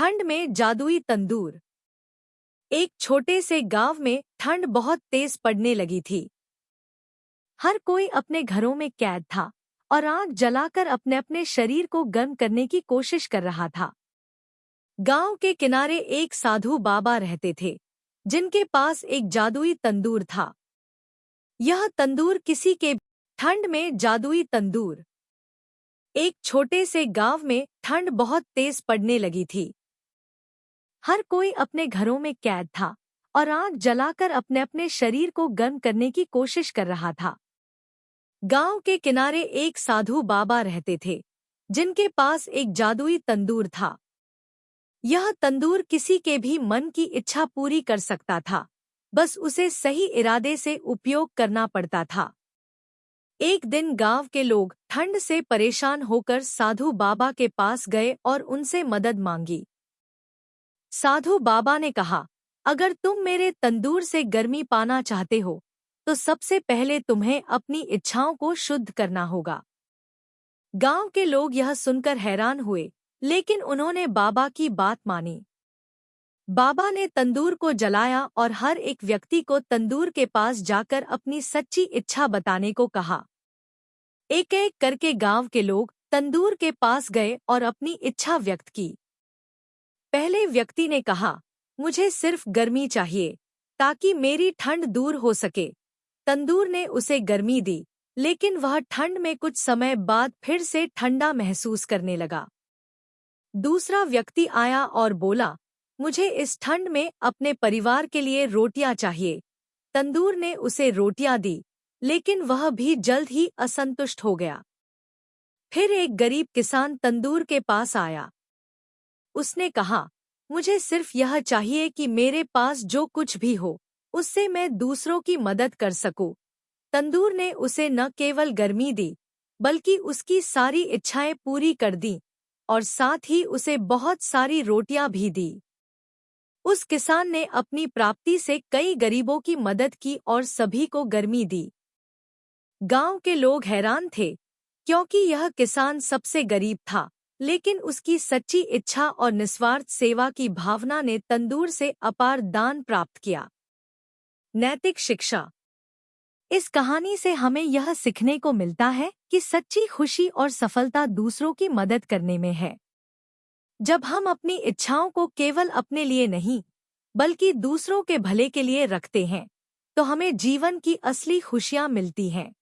ठंड में जादुई तंदूर। एक छोटे से गांव में ठंड बहुत तेज पड़ने लगी थी। हर कोई अपने घरों में कैद था और आग जलाकर अपने अपने शरीर को गर्म करने की कोशिश कर रहा था। गांव के किनारे एक साधु बाबा रहते थे, जिनके पास एक जादुई तंदूर था। यह तंदूर किसी के ठंड में जादुई तंदूर। एक छोटे से गांव में ठंड बहुत तेज पड़ने लगी थी। हर कोई अपने घरों में कैद था और आग जलाकर अपने अपने शरीर को गर्म करने की कोशिश कर रहा था। गांव के किनारे एक साधु बाबा रहते थे, जिनके पास एक जादुई तंदूर था। यह तंदूर किसी के भी मन की इच्छा पूरी कर सकता था, बस उसे सही इरादे से उपयोग करना पड़ता था। एक दिन गांव के लोग ठंड से परेशान होकर साधु बाबा के पास गए और उनसे मदद मांगी। साधु बाबा ने कहा, अगर तुम मेरे तंदूर से गर्मी पाना चाहते हो, तो सबसे पहले तुम्हें अपनी इच्छाओं को शुद्ध करना होगा। गांव के लोग यह सुनकर हैरान हुए, लेकिन उन्होंने बाबा की बात मानी। बाबा ने तंदूर को जलाया और हर एक व्यक्ति को तंदूर के पास जाकर अपनी सच्ची इच्छा बताने को कहा। एक एक करके गांव के लोग तंदूर के पास गए और अपनी इच्छा व्यक्त की। पहले व्यक्ति ने कहा, मुझे सिर्फ गर्मी चाहिए, ताकि मेरी ठंड दूर हो सके। तंदूर ने उसे गर्मी दी, लेकिन वह ठंड में कुछ समय बाद फिर से ठंडा महसूस करने लगा। दूसरा व्यक्ति आया और बोला, मुझे इस ठंड में अपने परिवार के लिए रोटियां चाहिए। तंदूर ने उसे रोटियां दी, लेकिन वह भी जल्द ही असंतुष्ट हो गया। फिर एक गरीब किसान तंदूर के पास आया। उसने कहा, मुझे सिर्फ यह चाहिए कि मेरे पास जो कुछ भी हो, उससे मैं दूसरों की मदद कर सकूं। तंदूर ने उसे न केवल गर्मी दी, बल्कि उसकी सारी इच्छाएं पूरी कर दी और साथ ही उसे बहुत सारी रोटियां भी दी। उस किसान ने अपनी प्राप्ति से कई गरीबों की मदद की और सभी को गर्मी दी। गांव के लोग हैरान थे, क्योंकि यह किसान सबसे गरीब था, लेकिन उसकी सच्ची इच्छा और निस्वार्थ सेवा की भावना ने तंदूर से अपार दान प्राप्त किया। नैतिक शिक्षा। इस कहानी से हमें यह सीखने को मिलता है कि सच्ची खुशी और सफलता दूसरों की मदद करने में है। जब हम अपनी इच्छाओं को केवल अपने लिए नहीं, बल्कि दूसरों के भले के लिए रखते हैं, तो हमें जीवन की असली खुशियां मिलती हैं।